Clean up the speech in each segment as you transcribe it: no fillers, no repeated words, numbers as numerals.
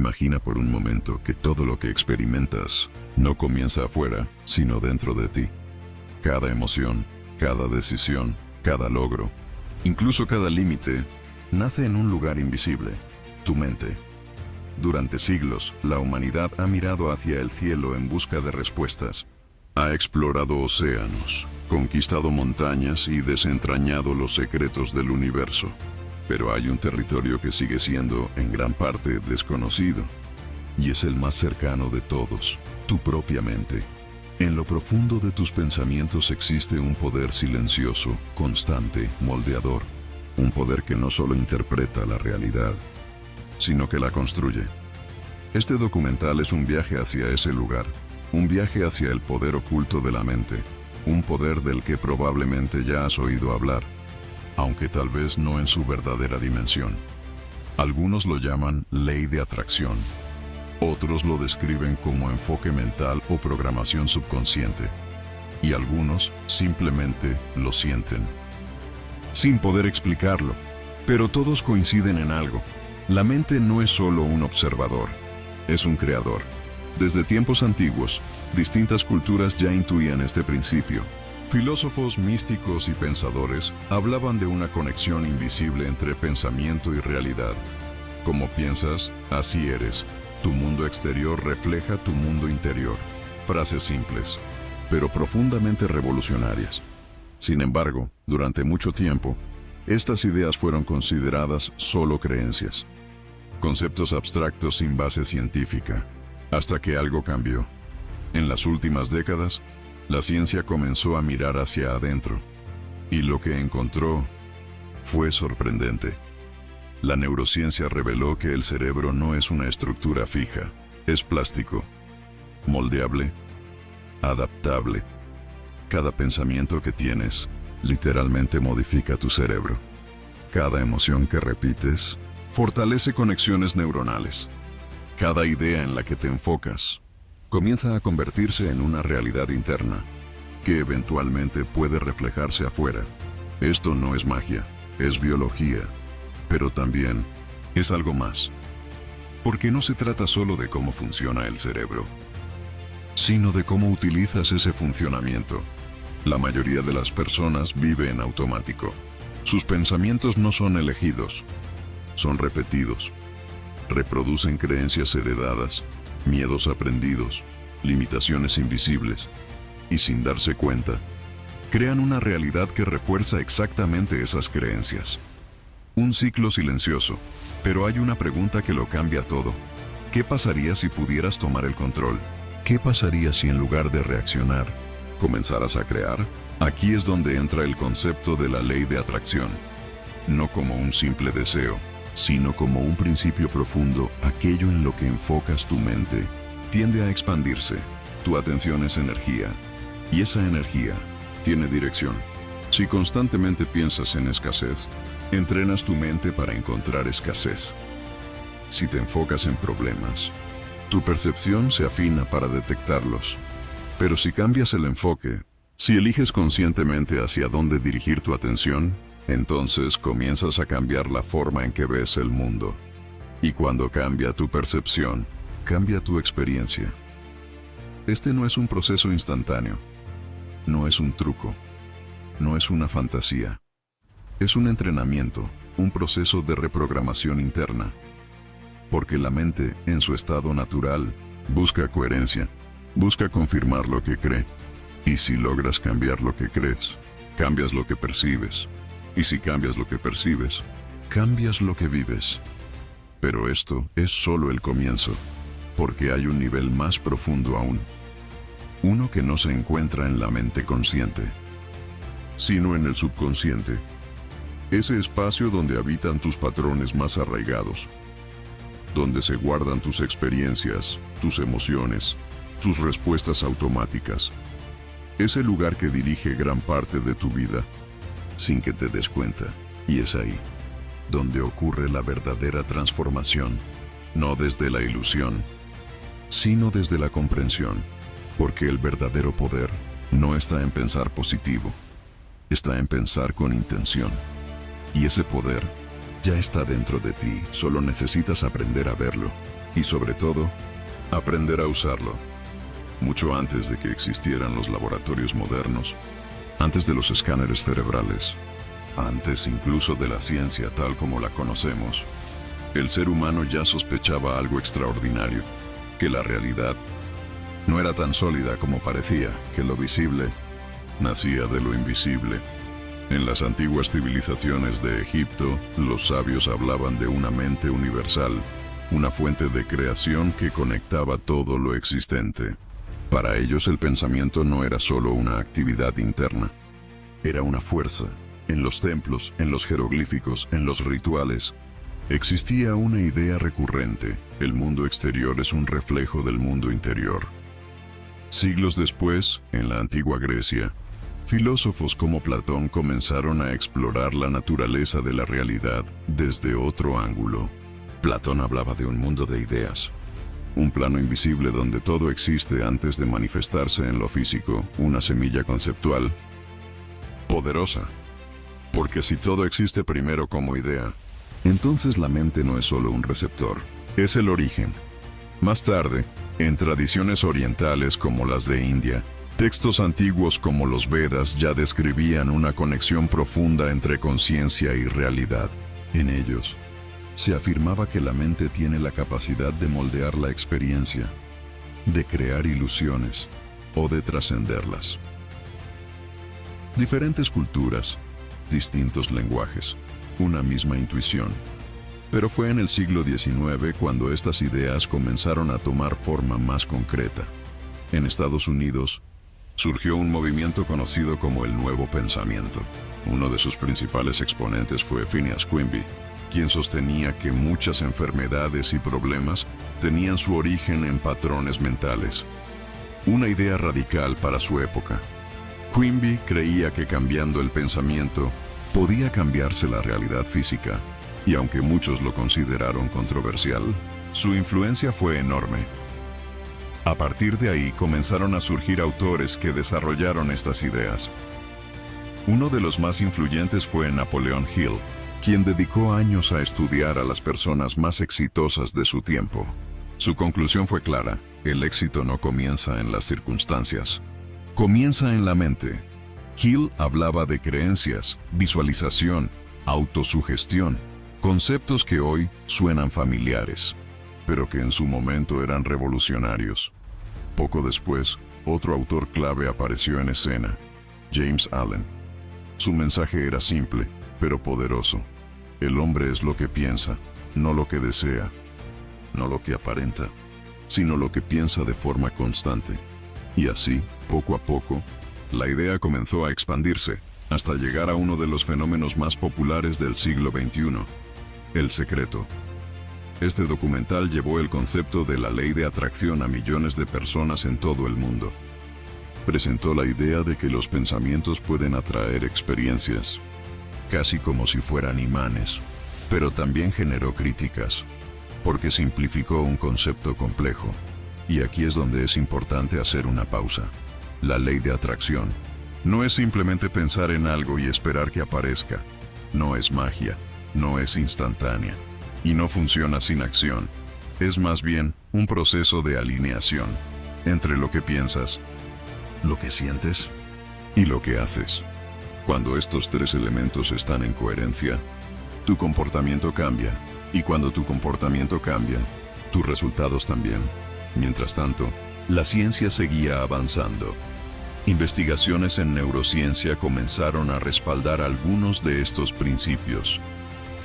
Imagina por un momento que todo lo que experimentas no comienza afuera, sino dentro de ti. Cada emoción, cada decisión, cada logro, incluso cada límite, nace en un lugar invisible, tu mente. Durante siglos, la humanidad ha mirado hacia el cielo en busca de respuestas. Ha explorado océanos, conquistado montañas y desentrañado los secretos del universo. Pero hay un territorio que sigue siendo, en gran parte, desconocido. Y es el más cercano de todos, tu propia mente. En lo profundo de tus pensamientos existe un poder silencioso, constante, moldeador. Un poder que no solo interpreta la realidad, sino que la construye. Este documental es un viaje hacia ese lugar, un viaje hacia el poder oculto de la mente, un poder del que probablemente ya has oído hablar, aunque tal vez no en su verdadera dimensión. Algunos lo llaman ley de atracción, otros lo describen como enfoque mental o programación subconsciente, y algunos simplemente lo sienten, sin poder explicarlo, pero todos coinciden en algo. La mente no es solo un observador, es un creador. Desde tiempos antiguos, distintas culturas ya intuían este principio. Filósofos, místicos y pensadores hablaban de una conexión invisible entre pensamiento y realidad. Como piensas, así eres. Tu mundo exterior refleja tu mundo interior. Frases simples, pero profundamente revolucionarias. Sin embargo, durante mucho tiempo, estas ideas fueron consideradas solo creencias, conceptos abstractos sin base científica, hasta que algo cambió. En las últimas décadas, la ciencia comenzó a mirar hacia adentro, y lo que encontró fue sorprendente. La neurociencia reveló que el cerebro no es una estructura fija, es plástico, moldeable, adaptable. Cada pensamiento que tienes literalmente modifica tu cerebro. Cada emoción que repites fortalece conexiones neuronales. Cada idea en la que te enfocas comienza a convertirse en una realidad interna que eventualmente puede reflejarse afuera. Esto no es magia, es biología, pero también es algo más. Porque no se trata solo de cómo funciona el cerebro, sino de cómo utilizas ese funcionamiento. La mayoría de las personas vive en automático. Sus pensamientos no son elegidos, son repetidos. Reproducen creencias heredadas, miedos aprendidos, limitaciones invisibles, y sin darse cuenta, crean una realidad que refuerza exactamente esas creencias. Un ciclo silencioso, pero hay una pregunta que lo cambia todo. ¿Qué pasaría si pudieras tomar el control? ¿Qué pasaría si en lugar de reaccionar, comenzaras a crear? Aquí es donde entra el concepto de la ley de atracción. No como un simple deseo, sino como un principio profundo. Aquello en lo que enfocas tu mente tiende a expandirse. Tu atención es energía, y esa energía tiene dirección. Si constantemente piensas en escasez, entrenas tu mente para encontrar escasez. Si te enfocas en problemas, tu percepción se afina para detectarlos. Pero si cambias el enfoque, si eliges conscientemente hacia dónde dirigir tu atención, entonces comienzas a cambiar la forma en que ves el mundo. Y cuando cambia tu percepción, cambia tu experiencia. Este no es un proceso instantáneo, no es un truco, no es una fantasía. Es un entrenamiento, un proceso de reprogramación interna. Porque la mente, en su estado natural, busca coherencia, busca confirmar lo que cree. Y si logras cambiar lo que crees, cambias lo que percibes. Y si cambias lo que percibes, cambias lo que vives. Pero esto es solo el comienzo, porque hay un nivel más profundo aún. Uno que no se encuentra en la mente consciente, sino en el subconsciente. Ese espacio donde habitan tus patrones más arraigados, donde se guardan tus experiencias, tus emociones, tus respuestas automáticas. Ese lugar que dirige gran parte de tu vida, sin que te des cuenta. Y es ahí donde ocurre la verdadera transformación, no desde la ilusión, sino desde la comprensión. Porque el verdadero poder no está en pensar positivo, está en pensar con intención. Y ese poder ya está dentro de ti, solo necesitas aprender a verlo. y sobre todo, aprender a usarlo. Mucho antes de que existieran los laboratorios modernos, antes de los escáneres cerebrales, antes incluso de la ciencia tal como la conocemos, el ser humano ya sospechaba algo extraordinario, que la realidad no era tan sólida como parecía, que lo visible nacía de lo invisible. En las antiguas civilizaciones de Egipto, los sabios hablaban de una mente universal, una fuente de creación que conectaba todo lo existente. Para ellos el pensamiento no era solo una actividad interna, era una fuerza. En los templos, en los jeroglíficos, en los rituales, existía una idea recurrente: el mundo exterior es un reflejo del mundo interior. Siglos después, en la antigua Grecia, filósofos como Platón comenzaron a explorar la naturaleza de la realidad desde otro ángulo. Platón hablaba de un mundo de ideas, un plano invisible donde todo existe antes de manifestarse en lo físico, una semilla conceptual poderosa. Porque si todo existe primero como idea, entonces la mente no es solo un receptor, es el origen. Más tarde, en tradiciones orientales como las de India, textos antiguos como los Vedas ya describían una conexión profunda entre conciencia y realidad. En ellos, se afirmaba que la mente tiene la capacidad de moldear la experiencia, de crear ilusiones o de trascenderlas. Diferentes culturas, distintos lenguajes, una misma intuición. Pero fue en el siglo XIX cuando estas ideas comenzaron a tomar forma más concreta. En Estados Unidos, surgió un movimiento conocido como el Nuevo Pensamiento. Uno de sus principales exponentes fue Phineas Quimby, quien sostenía que muchas enfermedades y problemas tenían su origen en patrones mentales. Una idea radical para su época. Quimby creía que cambiando el pensamiento podía cambiarse la realidad física, y aunque muchos lo consideraron controversial, su influencia fue enorme. A partir de ahí comenzaron a surgir autores que desarrollaron estas ideas. Uno de los más influyentes fue Napoleon Hill, quien dedicó años a estudiar a las personas más exitosas de su tiempo. Su conclusión fue clara: el éxito no comienza en las circunstancias, comienza en la mente. Hill hablaba de creencias, visualización, autosugestión, conceptos que hoy suenan familiares, pero que en su momento eran revolucionarios. Poco después, otro autor clave apareció en escena: James Allen. Su mensaje era simple, pero poderoso. El hombre es lo que piensa, no lo que desea, no lo que aparenta, sino lo que piensa de forma constante. Y así, poco a poco, la idea comenzó a expandirse, hasta llegar a uno de los fenómenos más populares del siglo XXI, El Secreto. Este documental llevó el concepto de la ley de atracción a millones de personas en todo el mundo. Presentó la idea de que los pensamientos pueden atraer experiencias, casi como si fueran imanes, pero también generó críticas, porque simplificó un concepto complejo. Y aquí es donde es importante hacer una pausa. La ley de atracción no es simplemente pensar en algo y esperar que aparezca. No es magia, no es instantánea, y no funciona sin acción. Es más bien un proceso de alineación entre lo que piensas, lo que sientes y lo que haces. Cuando estos tres elementos están en coherencia, tu comportamiento cambia, y cuando tu comportamiento cambia, tus resultados también. Mientras tanto, la ciencia seguía avanzando. Investigaciones en neurociencia comenzaron a respaldar algunos de estos principios.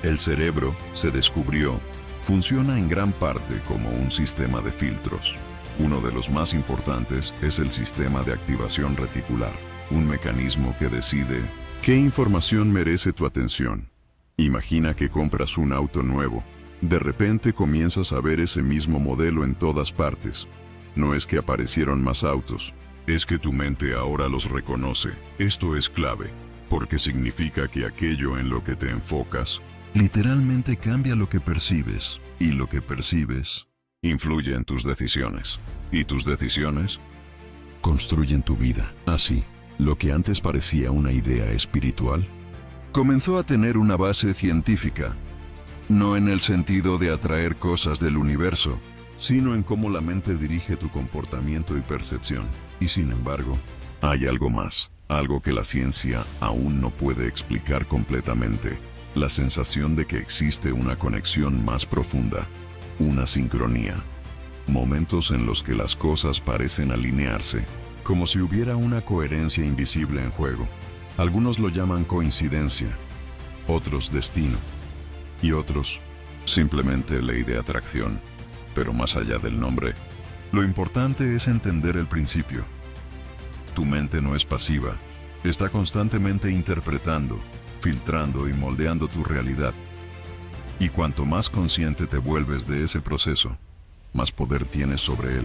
El cerebro, se descubrió, funciona en gran parte como un sistema de filtros. Uno de los más importantes es el sistema de activación reticular, un mecanismo que decide qué información merece tu atención. Imagina que compras un auto nuevo. De repente comienzas a ver ese mismo modelo en todas partes. No es que aparecieron más autos, es que tu mente ahora los reconoce. Esto es clave, porque significa que aquello en lo que te enfocas literalmente cambia lo que percibes, y lo que percibes influye en tus decisiones, y tus decisiones construyen tu vida. Así, lo que antes parecía una idea espiritual comenzó a tener una base científica, no en el sentido de atraer cosas del universo, sino en cómo la mente dirige tu comportamiento y percepción. Y sin embargo, hay algo más, algo que la ciencia aún no puede explicar completamente: la sensación de que existe una conexión más profunda, una sincronía. Momentos en los que las cosas parecen alinearse, como si hubiera una coherencia invisible en juego. Algunos lo llaman coincidencia, otros destino, y otros simplemente ley de atracción. Pero más allá del nombre, lo importante es entender el principio. Tu mente no es pasiva, está constantemente interpretando, filtrando y moldeando tu realidad. Y cuanto más consciente te vuelves de ese proceso, más poder tienes sobre él.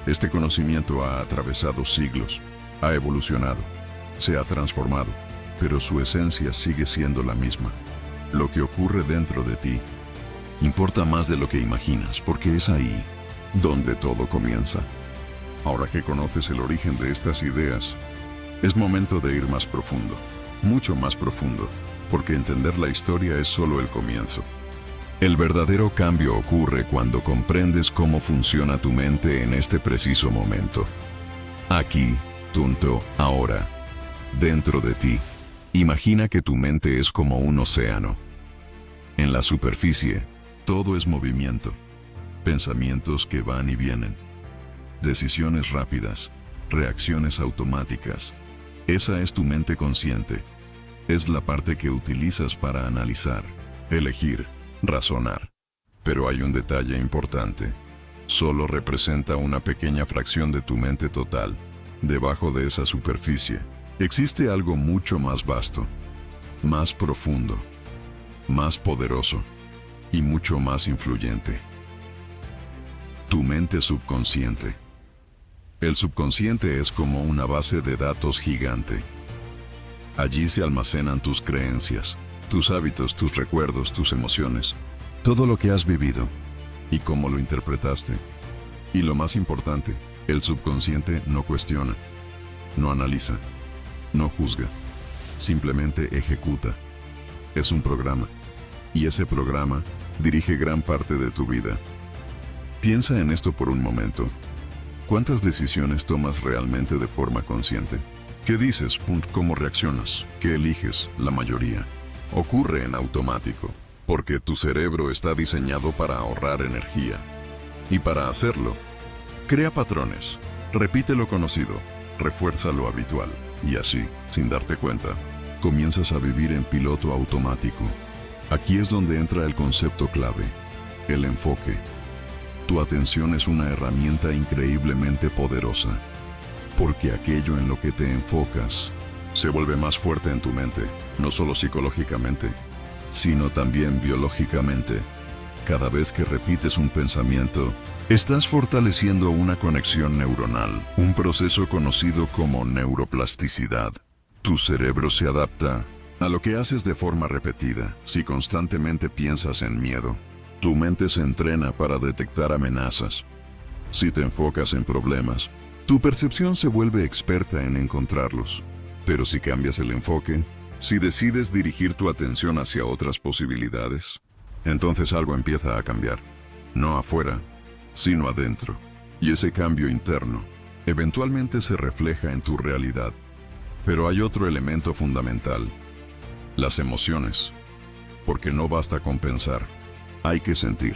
Este conocimiento ha atravesado siglos, ha evolucionado, se ha transformado, pero su esencia sigue siendo la misma. Lo que ocurre dentro de ti importa más de lo que imaginas, porque es ahí donde todo comienza. Ahora que conoces el origen de estas ideas, es momento de ir más profundo, mucho más profundo, porque entender la historia es solo el comienzo. El verdadero cambio ocurre cuando comprendes cómo funciona tu mente en este preciso momento. Aquí, ahora, dentro de ti. Imagina que tu mente es como un océano. En la superficie, todo es movimiento, pensamientos que van y vienen, decisiones rápidas, reacciones automáticas. Esa es tu mente consciente. Es la parte que utilizas para analizar, elegir, razonar. Pero hay un detalle importante. Solo representa una pequeña fracción de tu mente total. Debajo de esa superficie, existe algo mucho más vasto, más profundo, más poderoso y mucho más influyente. Tu mente subconsciente. El subconsciente es como una base de datos gigante. Allí se almacenan tus creencias, tus hábitos, tus recuerdos, tus emociones, todo lo que has vivido y cómo lo interpretaste. Y lo más importante, el subconsciente no cuestiona, no analiza, no juzga, simplemente ejecuta. Es un programa, y ese programa dirige gran parte de tu vida. Piensa en esto por un momento. ¿Cuántas decisiones tomas realmente de forma consciente? ¿Qué dices? ¿Cómo reaccionas? ¿Qué eliges? La mayoría ocurre en automático, porque tu cerebro está diseñado para ahorrar energía. Y para hacerlo, crea patrones, repite lo conocido, refuerza lo habitual, y así, sin darte cuenta, comienzas a vivir en piloto automático. Aquí es donde entra el concepto clave, el enfoque. Tu atención es una herramienta increíblemente poderosa, porque aquello en lo que te enfocas se vuelve más fuerte en tu mente, no solo psicológicamente, sino también biológicamente. Cada vez que repites un pensamiento, estás fortaleciendo una conexión neuronal, un proceso conocido como neuroplasticidad. Tu cerebro se adapta a lo que haces de forma repetida. Si constantemente piensas en miedo, tu mente se entrena para detectar amenazas. Si te enfocas en problemas, tu percepción se vuelve experta en encontrarlos. Pero si cambias el enfoque, si decides dirigir tu atención hacia otras posibilidades, entonces algo empieza a cambiar. No afuera, sino adentro. Y ese cambio interno eventualmente se refleja en tu realidad. Pero hay otro elemento fundamental: las emociones. Porque no basta con pensar, hay que sentir.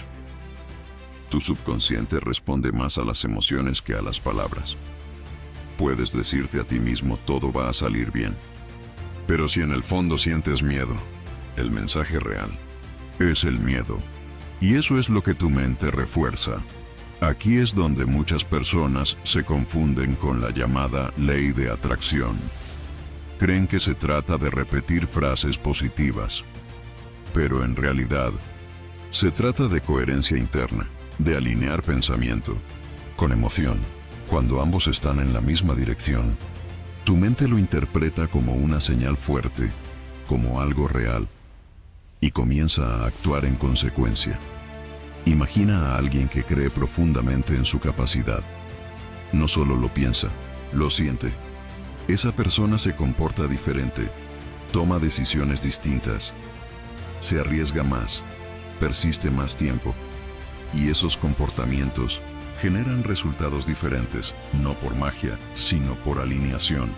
Tu subconsciente responde más a las emociones que a las palabras. Puedes decirte a ti mismo todo va a salir bien. Pero si en el fondo sientes miedo, el mensaje real es el miedo. Y eso es lo que tu mente refuerza. Aquí es donde muchas personas se confunden con la llamada ley de atracción. Creen que se trata de repetir frases positivas, pero en realidad se trata de coherencia interna, de alinear pensamiento con emoción. Cuando ambos están en la misma dirección, tu mente lo interpreta como una señal fuerte, como algo real, y comienza a actuar en consecuencia. Imagina a alguien que cree profundamente en su capacidad. No solo lo piensa, lo siente. Esa persona se comporta diferente, toma decisiones distintas, se arriesga más, persiste más tiempo. Y esos comportamientos generan resultados diferentes, no por magia, sino por alineación.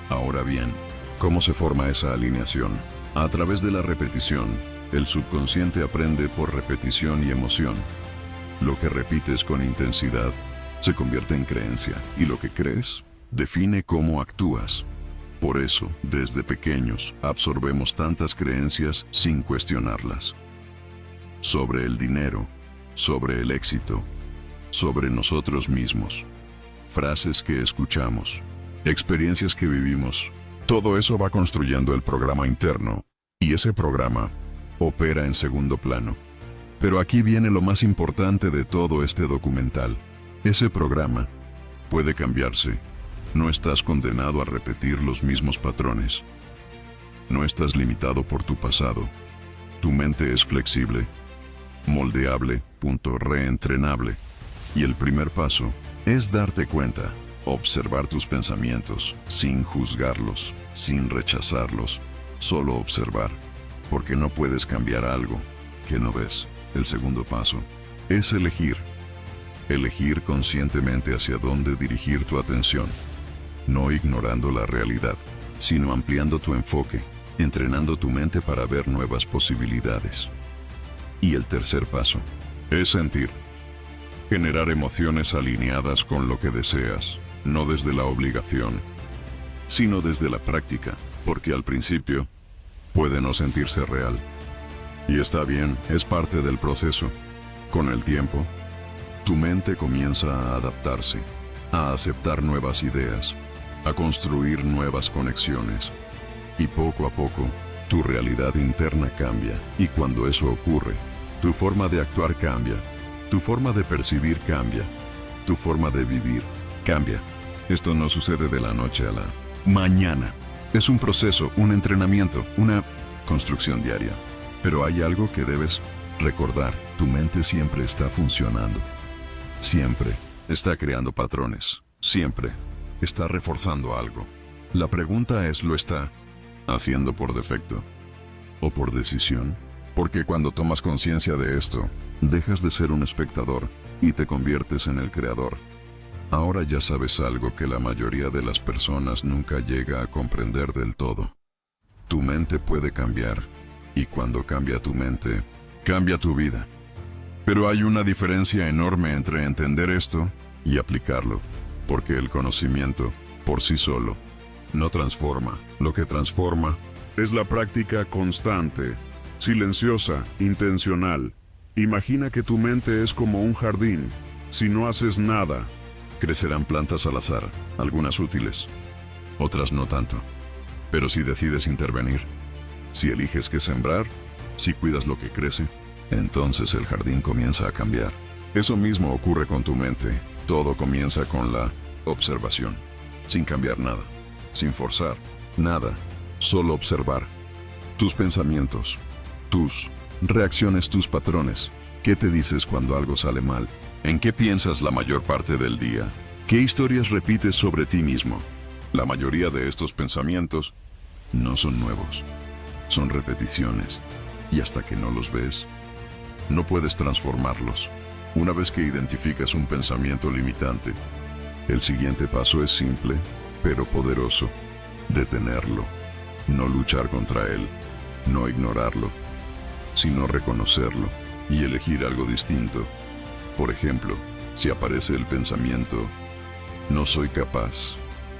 Ahora bien, ¿cómo se forma esa alineación? A través de la repetición. El subconsciente aprende por repetición y emoción. Lo que repites con intensidad se convierte en creencia, y lo que crees define cómo actúas. Por eso, desde pequeños, absorbemos tantas creencias sin cuestionarlas. Sobre el dinero, sobre el éxito, sobre nosotros mismos. Frases que escuchamos, experiencias que vivimos. Todo eso va construyendo el programa interno, y ese programa opera en segundo plano. Pero aquí viene lo más importante de todo este documental. Ese programa puede cambiarse. No estás condenado a repetir los mismos patrones. No estás limitado por tu pasado. Tu mente es flexible, moldeable, reentrenable. Y el primer paso es darte cuenta, observar tus pensamientos, sin juzgarlos, sin rechazarlos, solo observar, porque no puedes cambiar algo que no ves. El segundo paso es elegir conscientemente hacia dónde dirigir tu atención, no ignorando la realidad, sino ampliando tu enfoque, entrenando tu mente para ver nuevas posibilidades. Y el tercer paso es sentir. Generar emociones alineadas con lo que deseas, no desde la obligación, sino desde la práctica, porque al principio puede no sentirse real. Y está bien, es parte del proceso. Con el tiempo, tu mente comienza a adaptarse, a aceptar nuevas ideas, a construir nuevas conexiones. Y poco a poco, tu realidad interna cambia. Y cuando eso ocurre, tu forma de actuar cambia. Tu forma de percibir cambia. Tu forma de vivir cambia. Esto no sucede de la noche a la mañana. Es un proceso, un entrenamiento, una construcción diaria. Pero hay algo que debes recordar. Tu mente siempre está funcionando. Siempre está creando patrones. Siempre está reforzando algo. La pregunta es, ¿lo está haciendo por defecto o por decisión? Porque cuando tomas conciencia de esto, dejas de ser un espectador y te conviertes en el creador. Ahora ya sabes algo que la mayoría de las personas nunca llega a comprender del todo. Tu mente puede cambiar, y cuando cambia tu mente, cambia tu vida. Pero hay una diferencia enorme entre entender esto y aplicarlo, porque el conocimiento, por sí solo, no transforma. Lo que transforma es la práctica constante, silenciosa, intencional. Imagina que tu mente es como un jardín. Si no haces nada, crecerán plantas al azar, algunas útiles, otras no tanto. Pero si decides intervenir, si eliges qué sembrar, si cuidas lo que crece, entonces el jardín comienza a cambiar. Eso mismo ocurre con tu mente. Todo comienza con la observación, sin cambiar nada, sin forzar nada, solo observar. Tus pensamientos, tus reacciones, tus patrones. ¿Qué te dices cuando algo sale mal? ¿En qué piensas la mayor parte del día? ¿Qué historias repites sobre ti mismo? La mayoría de estos pensamientos no son nuevos, son repeticiones, y hasta que no los ves, no puedes transformarlos. Una vez que identificas un pensamiento limitante, el siguiente paso es simple, pero poderoso: detenerlo, no luchar contra él, no ignorarlo, sino reconocerlo y elegir algo distinto. Por ejemplo, si aparece el pensamiento, no soy capaz,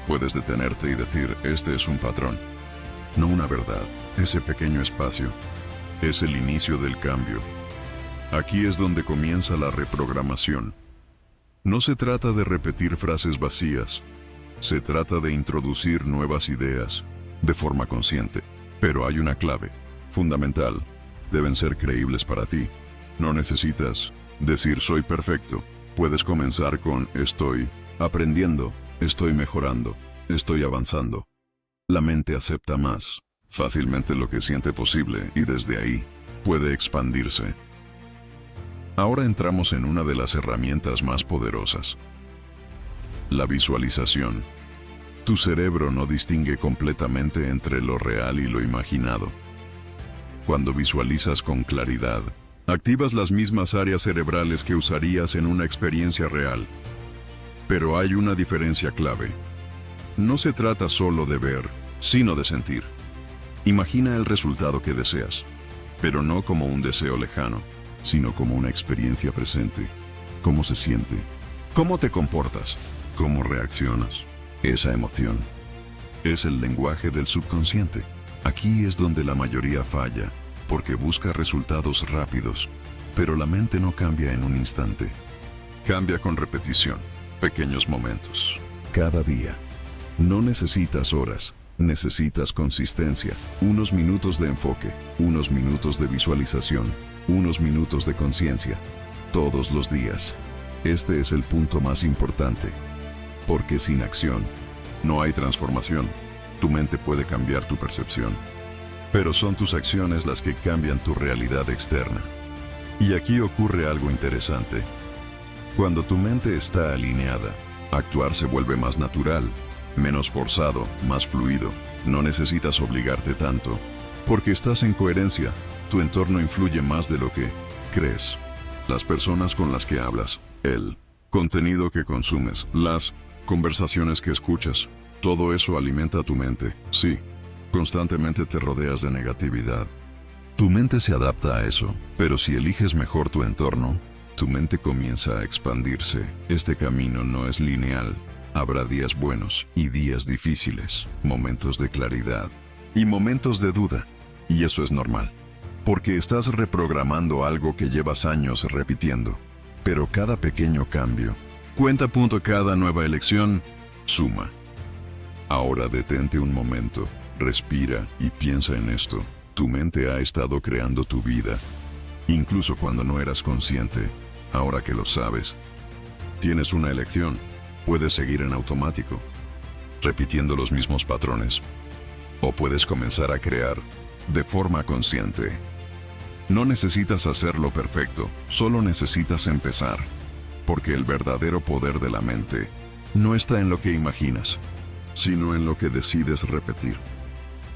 puedes detenerte y decir, este es un patrón, no una verdad. Ese pequeño espacio es el inicio del cambio. Aquí es donde comienza la reprogramación. No se trata de repetir frases vacías, se trata de introducir nuevas ideas de forma consciente. Pero hay una clave fundamental: deben ser creíbles para ti. No necesitas decir soy perfecto. Puedes comenzar con estoy aprendiendo, estoy mejorando, estoy avanzando. La mente acepta más fácilmente lo que siente posible y desde ahí puede expandirse. Ahora entramos en una de las herramientas más poderosas: la visualización. Tu cerebro no distingue completamente entre lo real y lo imaginado. Cuando visualizas con claridad, Activas las mismas áreas cerebrales que usarías en una experiencia real. Pero hay una diferencia clave. No se trata solo de ver, sino de sentir. Imagina el resultado que deseas, pero no como un deseo lejano, sino como una experiencia presente. ¿Cómo se siente? ¿Cómo te comportas? ¿Cómo reaccionas? Esa emoción es el lenguaje del subconsciente. Aquí es donde la mayoría falla, porque busca resultados rápidos, pero la mente no cambia en un instante. Cambia con repetición, pequeños momentos, cada día. No necesitas horas, necesitas consistencia, unos minutos de enfoque, unos minutos de visualización, unos minutos de conciencia, todos los días. Este es el punto más importante, porque sin acción no hay transformación. Tu mente puede cambiar tu percepción, pero son tus acciones las que cambian tu realidad externa. Y aquí ocurre algo interesante. Cuando tu mente está alineada, actuar se vuelve más natural, menos forzado, más fluido. No necesitas obligarte tanto, porque estás en coherencia. Tu entorno influye más de lo que crees. Las personas con las que hablas, el contenido que consumes, las conversaciones que escuchas, todo eso alimenta tu mente. Sí, constantemente te rodeas de negatividad. Tu mente se adapta a eso, pero si eliges mejor tu entorno, tu mente comienza a expandirse. Este camino no es lineal. Habrá días buenos y días difíciles, momentos de claridad y momentos de duda. Y eso es normal, porque estás reprogramando algo que llevas años repitiendo. Pero cada pequeño cambio cuenta. Cada nueva elección suma. Ahora detente un momento, respira y piensa en esto. Tu mente ha estado creando tu vida, incluso cuando no eras consciente. Ahora que lo sabes, tienes una elección. Puedes seguir en automático, repitiendo los mismos patrones, o puedes comenzar a crear de forma consciente. No necesitas hacerlo perfecto, solo necesitas empezar, porque el verdadero poder de la mente no está en lo que imaginas, sino en lo que decides repetir.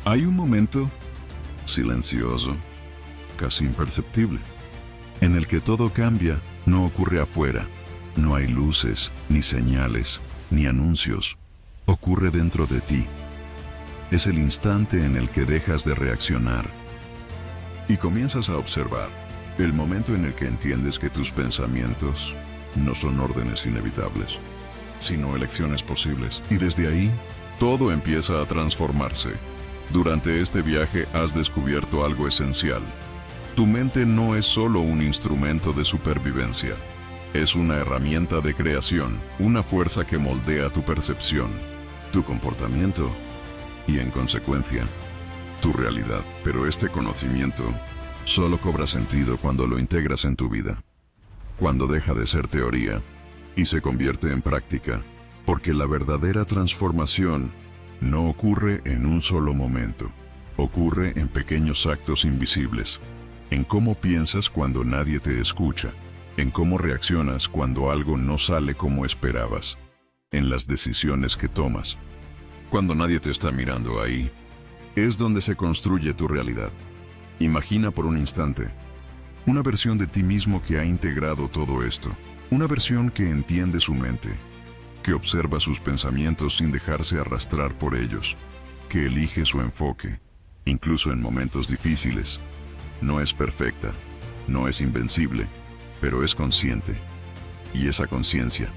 Hay un momento silencioso, casi imperceptible, en el que todo cambia. No ocurre afuera, no hay luces, ni señales, ni anuncios. Ocurre dentro de ti. Es el instante en el que dejas de reaccionar y comienzas a observar. El momento en el que entiendes que tus pensamientos no son órdenes inevitables, sino elecciones posibles. Y desde ahí, todo empieza a transformarse. Durante este viaje has descubierto algo esencial. Tu mente no es solo un instrumento de supervivencia. Es una herramienta de creación, una fuerza que moldea tu percepción, tu comportamiento y, en consecuencia, tu realidad. Pero este conocimiento solo cobra sentido cuando lo integras en tu vida, cuando deja de ser teoría y se convierte en práctica, porque la verdadera transformación no ocurre en un solo momento, ocurre en pequeños actos invisibles, en cómo piensas cuando nadie te escucha, en cómo reaccionas cuando algo no sale como esperabas, en las decisiones que tomas. Cuando nadie te está mirando, ahí es donde se construye tu realidad. Imagina por un instante una versión de ti mismo que ha integrado todo esto, una versión que entiende su mente, que observa sus pensamientos sin dejarse arrastrar por ellos, que elige su enfoque, incluso en momentos difíciles. No es perfecta, no es invencible, pero es consciente. Y esa conciencia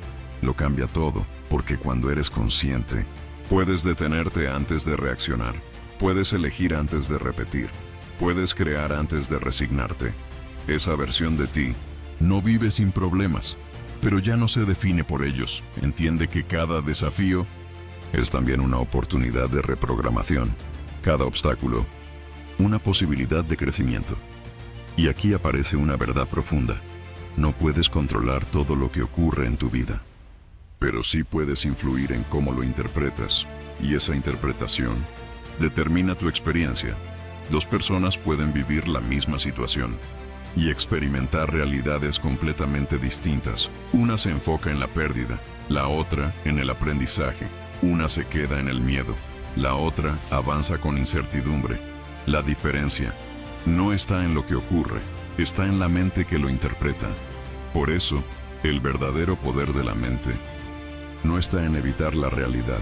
lo cambia todo, porque cuando eres consciente, puedes detenerte antes de reaccionar, puedes elegir antes de repetir, puedes crear antes de resignarte. Esa versión de ti no vive sin problemas, pero ya no se define por ellos. Entiende que cada desafío es también una oportunidad de reprogramación, cada obstáculo una posibilidad de crecimiento. Y aquí aparece una verdad profunda. No puedes controlar todo lo que ocurre en tu vida, pero sí puedes influir en cómo lo interpretas, y esa interpretación determina tu experiencia. Dos personas pueden vivir la misma situación y experimentar realidades completamente distintas. Una se enfoca en la pérdida, la otra en el aprendizaje. Una se queda en el miedo, la otra avanza con incertidumbre. La diferencia no está en lo que ocurre, está en la mente que lo interpreta. Por eso, el verdadero poder de la mente no está en evitar la realidad,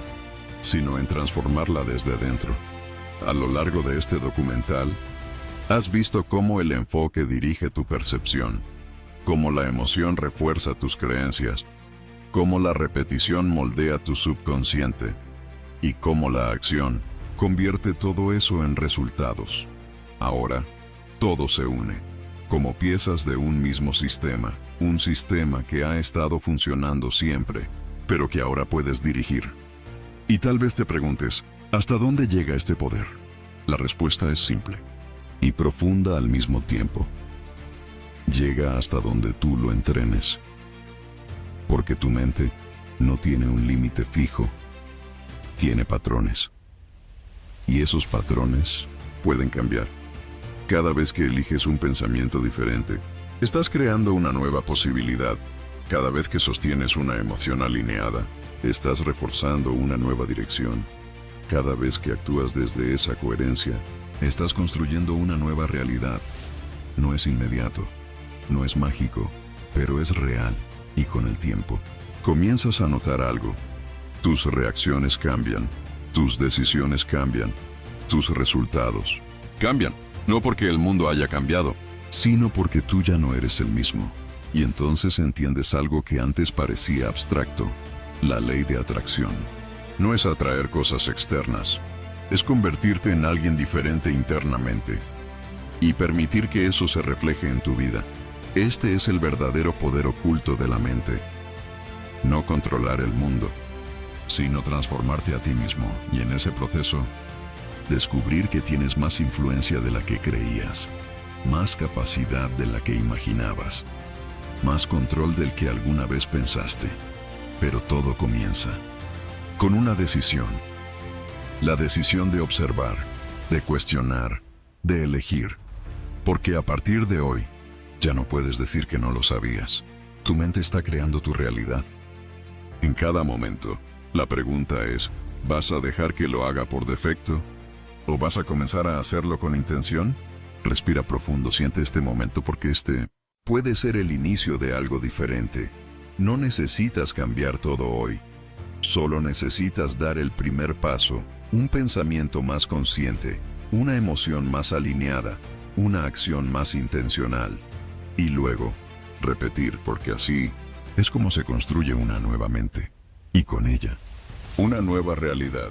sino en transformarla desde dentro. A lo largo de este documental, has visto cómo el enfoque dirige tu percepción, cómo la emoción refuerza tus creencias, cómo la repetición moldea tu subconsciente y cómo la acción convierte todo eso en resultados. Ahora, todo se une, como piezas de un mismo sistema, un sistema que ha estado funcionando siempre, pero que ahora puedes dirigir. Y tal vez te preguntes, ¿hasta dónde llega este poder? La respuesta es simple y profunda al mismo tiempo. Llega hasta donde tú lo entrenes, porque tu mente no tiene un límite fijo, tiene patrones. Y esos patrones pueden cambiar. Cada vez que eliges un pensamiento diferente, estás creando una nueva posibilidad. Cada vez que sostienes una emoción alineada, estás reforzando una nueva dirección. Cada vez que actúas desde esa coherencia, estás construyendo una nueva realidad. No es inmediato, no es mágico, pero es real. Y con el tiempo, comienzas a notar algo. Tus reacciones cambian, tus decisiones cambian, tus resultados cambian. No porque el mundo haya cambiado, sino porque tú ya no eres el mismo. Y entonces entiendes algo que antes parecía abstracto: la ley de atracción. No es atraer cosas externas, es convertirte en alguien diferente internamente y permitir que eso se refleje en tu vida. Este es el verdadero poder oculto de la mente. No controlar el mundo, sino transformarte a ti mismo, y en ese proceso, descubrir que tienes más influencia de la que creías, más capacidad de la que imaginabas, más control del que alguna vez pensaste. Pero todo comienza con una decisión. La decisión de observar, de cuestionar, de elegir. Porque a partir de hoy, ya no puedes decir que no lo sabías. Tu mente está creando tu realidad. En cada momento, la pregunta es, ¿vas a dejar que lo haga por defecto? ¿O vas a comenzar a hacerlo con intención? Respira profundo, siente este momento, porque este puede ser el inicio de algo diferente. No necesitas cambiar todo hoy. Solo necesitas dar el primer paso, un pensamiento más consciente, una emoción más alineada, una acción más intencional. Y luego, repetir, porque así es como se construye una nueva mente. Y con ella, una nueva realidad.